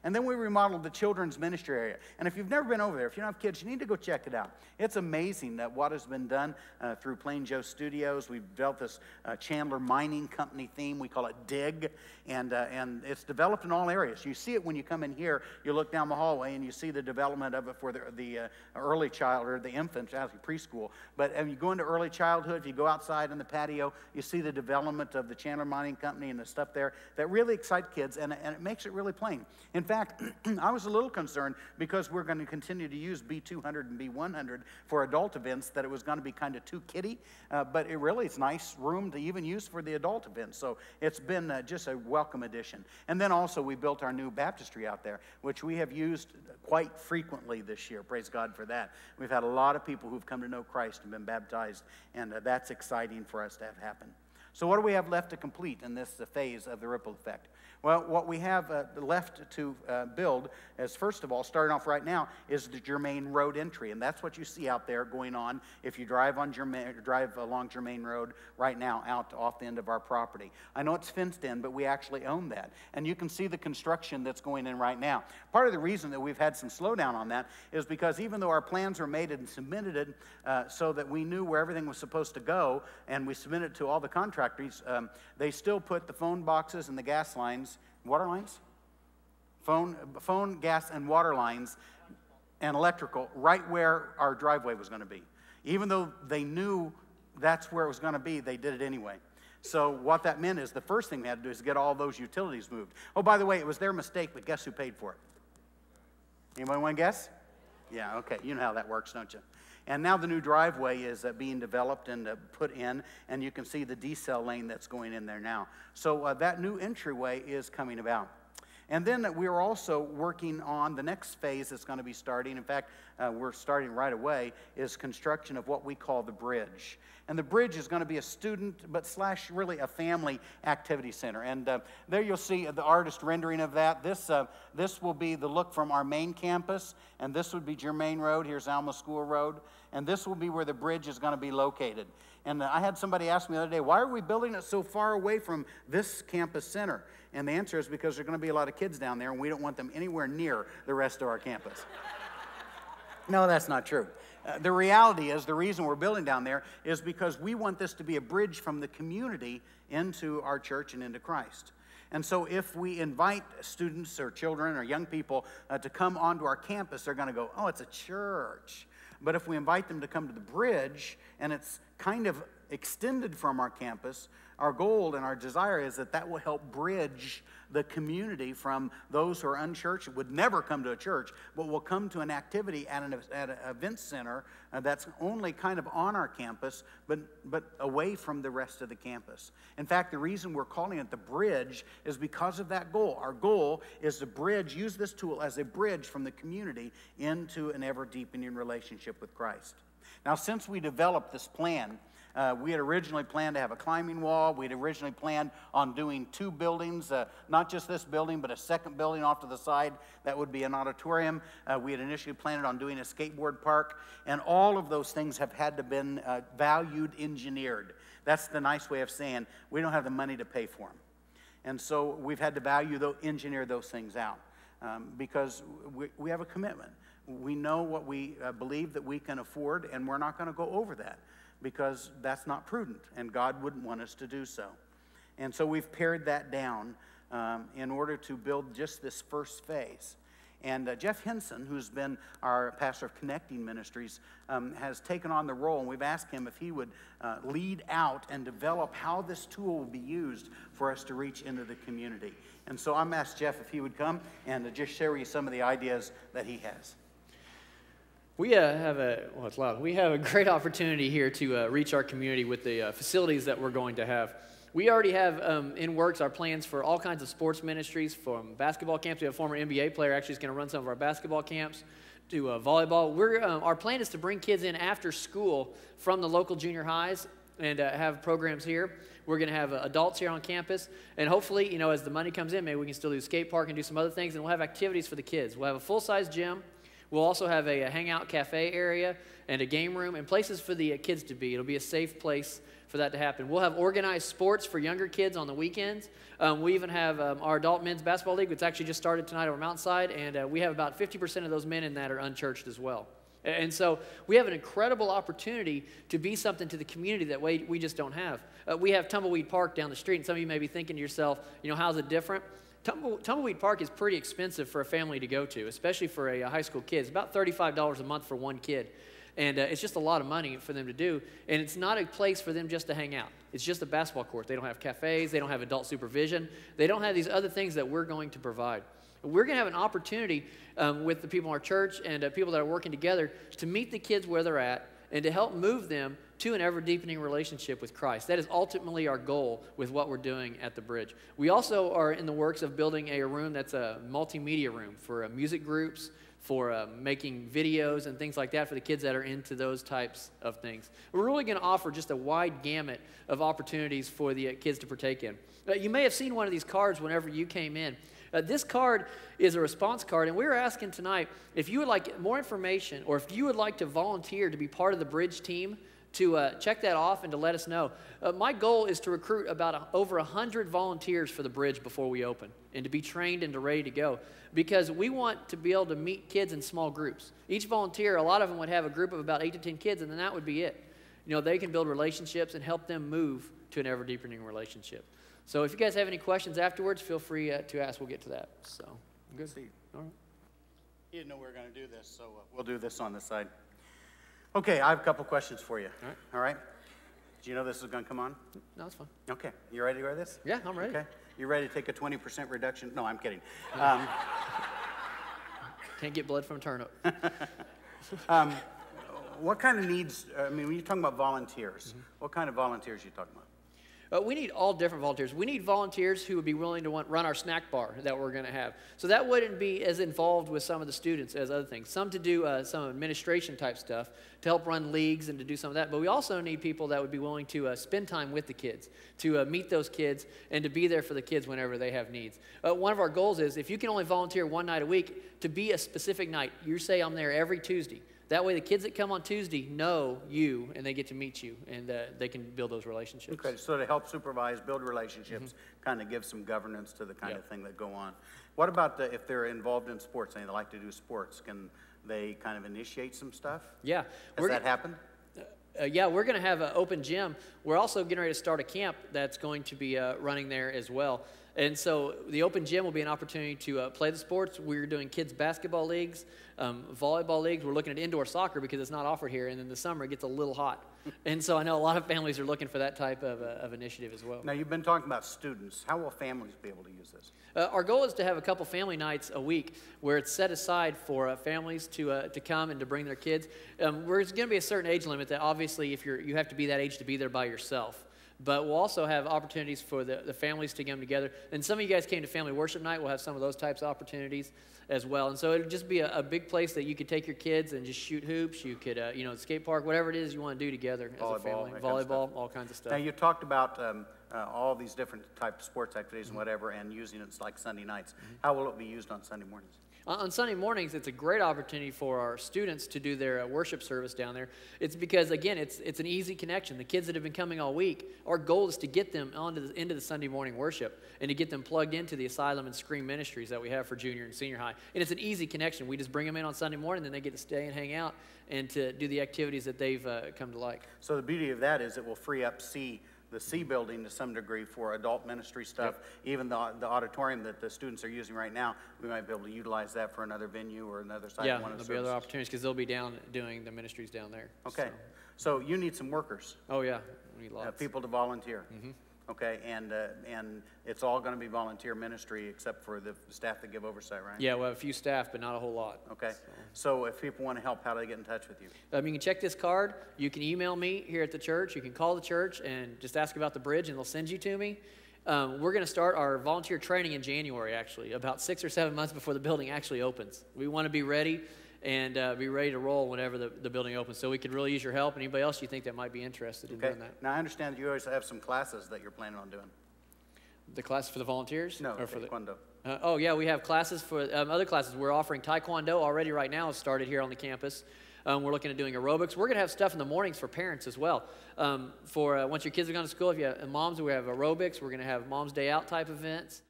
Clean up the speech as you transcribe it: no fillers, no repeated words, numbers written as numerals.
And then we remodeled the children's ministry area. And if you've never been over there, if you don't have kids, you need to go check it out. It's amazing that what has been done through Plain Joe Studios. We've developed this Chandler Mining Company theme. We call it DIG. And it's developed in all areas. You see it when you come in here. You look down the hallway and you see the development of it for the early child or the infants, actually preschool. But if you go into early childhood, if you go outside in the patio, you see the development of the Chandler Mining Company and the stuff there that really excite kids, and it makes it really plain. In fact, I was a little concerned because we're going to continue to use B200 and B100 for adult events, that it was going to be kind of too kiddie, but it really is nice room to even use for the adult events. So it's been just a welcome addition. And then also we built our new baptistry out there, which we have used quite frequently this year. Praise God for that. We've had a lot of people who've come to know Christ and been baptized, and that's exciting for us to have happen. So what do we have left to complete in this phase of the ripple effect? Well, what we have left to build is, first of all, starting off right now, is the Germain Road entry. And that's what you see out there going on if you drive along Germain Road right now out off the end of our property. I know it's fenced in, but we actually own that. And you can see the construction that's going in right now. Part of the reason that we've had some slowdown on that is because even though our plans were made and submitted so that we knew where everything was supposed to go, and we submitted it to all the contractors, they still put the phone boxes and the gas lines, water lines? Phone, gas, and water lines and electrical right where our driveway was going to be. Even though they knew that's where it was going to be, they did it anyway. So what that meant is the first thing we had to do is get all those utilities moved. Oh, by the way, it was their mistake, but guess who paid for it? Anybody want to guess? Yeah, okay. You know how that works, don't you? And now the new driveway is being developed and put in, and you can see the decel lane that's going in there now. So that new entryway is coming about. And then we are also working on the next phase that's going to be starting. In fact, we're starting right away, is construction of what we call the bridge. And the bridge is going to be a student, but / really a family activity center. And there you'll see the artist rendering of that. This will be the look from our main campus, and this would be Germain Road. Here's Alma School Road. And this will be where the bridge is going to be located. And I had somebody ask me the other day, why are we building it so far away from this campus center? And the answer is because there are going to be a lot of kids down there, and we don't want them anywhere near the rest of our campus. No, that's not true. The reality is the reason we're building down there is because we want this to be a bridge from the community into our church and into Christ. And so if we invite students or children or young people to come onto our campus, they're going to go, oh, it's a church. But if we invite them to come to the bridge and it's kind of extended from our campus, our goal and our desire is that that will help bridge the community from those who are unchurched, would never come to a church, but will come to an activity at an event center that's only kind of on our campus, but away from the rest of the campus. In fact, the reason we're calling it the bridge is because of that goal. Our goal is to use this tool as a bridge from the community into an ever-deepening relationship with Christ. Now, since we developed this plan, we had originally planned to have a climbing wall. We had originally planned on doing 2 buildings, not just this building, but a second building off to the side. That would be an auditorium. We had initially planned on doing a skateboard park. And all of those things have had to been valued engineered. That's the nice way of saying we don't have the money to pay for them. And so we've had to engineer those things out because we have a commitment. We know what we believe that we can afford, and we're not going to go over that, because that's not prudent, and God wouldn't want us to do so. And so we've pared that down in order to build just this first phase. And Jeff Henson, who's been our pastor of Connecting Ministries, has taken on the role, and we've asked him if he would lead out and develop how this tool will be used for us to reach into the community. And so I'm asked Jeff if he would come and just share with you some of the ideas that he has. We have a great opportunity here to reach our community with the facilities that we're going to have. We already have in works our plans for all kinds of sports ministries, from basketball camps. We have a former NBA player actually is going to run some of our basketball camps, to volleyball. Our plan is to bring kids in after school from the local junior highs and have programs here. We're going to have adults here on campus, and hopefully, as the money comes in, maybe we can still do skate park and do some other things, and we'll have activities for the kids. We'll have a full-size gym. We'll also have a hangout cafe area and a game room and places for the kids to be. It'll be a safe place for that to happen. We'll have organized sports for younger kids on the weekends. We even have our adult men's basketball league, which actually just started tonight over Mountainside, and we have about 50% of those men in that are unchurched as well. And so we have an incredible opportunity to be something to the community that we just don't have. We have Tumbleweed Park down the street, and some of you may be thinking to yourself, how's it different? Tumbleweed Park is pretty expensive for a family to go to, especially for a high school kid. It's about $35 a month for one kid. And it's just a lot of money for them to do. And it's not a place for them just to hang out. It's just a basketball court. They don't have cafes. They don't have adult supervision. They don't have these other things that we're going to provide. We're going to have an opportunity with the people in our church and people that are working together to meet the kids where they're at and to help move them to an ever-deepening relationship with Christ. That is ultimately our goal with what we're doing at the Bridge. We also are in the works of building a room that's a multimedia room for music groups, for making videos and things like that for the kids that are into those types of things. We're really going to offer just a wide gamut of opportunities for the kids to partake in. You may have seen one of these cards whenever you came in. This card is a response card, and we're asking tonight if you would like more information or if you would like to volunteer to be part of the Bridge team, to check that off and to let us know. My goal is to recruit about over 100 volunteers for the Bridge before we open and to be trained and to ready to go, because we want to be able to meet kids in small groups. Each volunteer, a lot of them would have a group of about 8 to 10 kids, and then that would be it. They can build relationships and help them move to an ever-deepening relationship. So if you guys have any questions afterwards, feel free to ask. We'll get to that. So, good. Steve. All right. You didn't know we were going to do this, so we'll do this on the side. Okay, I have a couple questions for you. All right. All right? Do you know this is going to come on? No, it's fine. Okay. You ready to wear this? Yeah, I'm ready. Okay. You ready to take a 20% reduction? No, I'm kidding. Can't get blood from a turnip. What kind of needs, when you're talking about volunteers, what kind of volunteers are you talking about? We need all different volunteers. We need volunteers who would be willing to run our snack bar that we're going to have. So that wouldn't be as involved with some of the students as other things. Some to do some administration type stuff, to help run leagues and to do some of that. But we also need people that would be willing to spend time with the kids, to meet those kids, and to be there for the kids whenever they have needs. One of our goals is, if you can only volunteer one night a week, to be a specific night. You say, I'm there every Tuesday. That way the kids that come on Tuesday know you, and they get to meet you, and they can build those relationships. Okay, so to help supervise, build relationships, kind of give some governance to the kind of thing that go on. What about if they're involved in sports and they like to do sports? Can they kind of initiate some stuff? Yeah. Has that happened? Yeah, we're going to have an open gym. We're also getting ready to start a camp that's going to be running there as well. And so the open gym will be an opportunity to play the sports. We're doing kids basketball leagues, volleyball leagues. We're looking at indoor soccer because it's not offered here. And in the summer, it gets a little hot. And so I know a lot of families are looking for that type of initiative as well. Now, you've been talking about students. How will families be able to use this? Our goal is to have a couple family nights a week where it's set aside for families to come and to bring their kids. There's going to be a certain age limit that obviously if you have to be that age to be there by yourself. But we'll also have opportunities for the families to come together. And some of you guys came to family worship night. We'll have some of those types of opportunities as well. And so it'll just be a big place that you could take your kids and just shoot hoops. You could, skate park, whatever it is you want to do together as a family. Volleyball, all kinds of stuff. Now, you talked about all these different types of sports activities and whatever, and using it like Sunday nights. How will it be used on Sunday mornings? On Sunday mornings, it's a great opportunity for our students to do their worship service down there. It's because, again, it's an easy connection. The kids that have been coming all week, our goal is to get them into the Sunday morning worship and to get them plugged into the Asylum and Scream ministries that we have for junior and senior high. And it's an easy connection. We just bring them in on Sunday morning, then they get to stay and hang out and to do the activities that they've come to like. So the beauty of that is it will free up the C building to some degree for adult ministry stuff. Yep. Even the auditorium that the students are using right now, we might be able to utilize that for another venue or another site. Yeah, there'll be other opportunities because they'll be down doing the ministries down there. Okay, so you need some workers. Oh yeah, we need lots. People to volunteer. Mm-hmm. Okay, and it's all going to be volunteer ministry except for the staff that give oversight, right? Yeah, we have a few staff, but not a whole lot. Okay, so if people want to help, how do they get in touch with you? You can check this card. You can email me here at the church. You can call the church and just ask about the Bridge, and they'll send you to me. We're going to start our volunteer training in January, actually, about 6 or 7 months before the building actually opens. We want to be ready and be ready to roll whenever the building opens. So we could really use your help. Anybody else you think that might be interested in doing that? Now, I understand that you always have some classes that you're planning on doing. The class for the volunteers? No, or for Taekwondo. Oh, yeah, we have classes for other classes. We're offering Taekwondo already right now. It's started here on the campus. We're looking at doing aerobics. We're going to have stuff in the mornings for parents as well. For once your kids are gone to school, if you have moms, we have aerobics. We're going to have Mom's Day Out type events.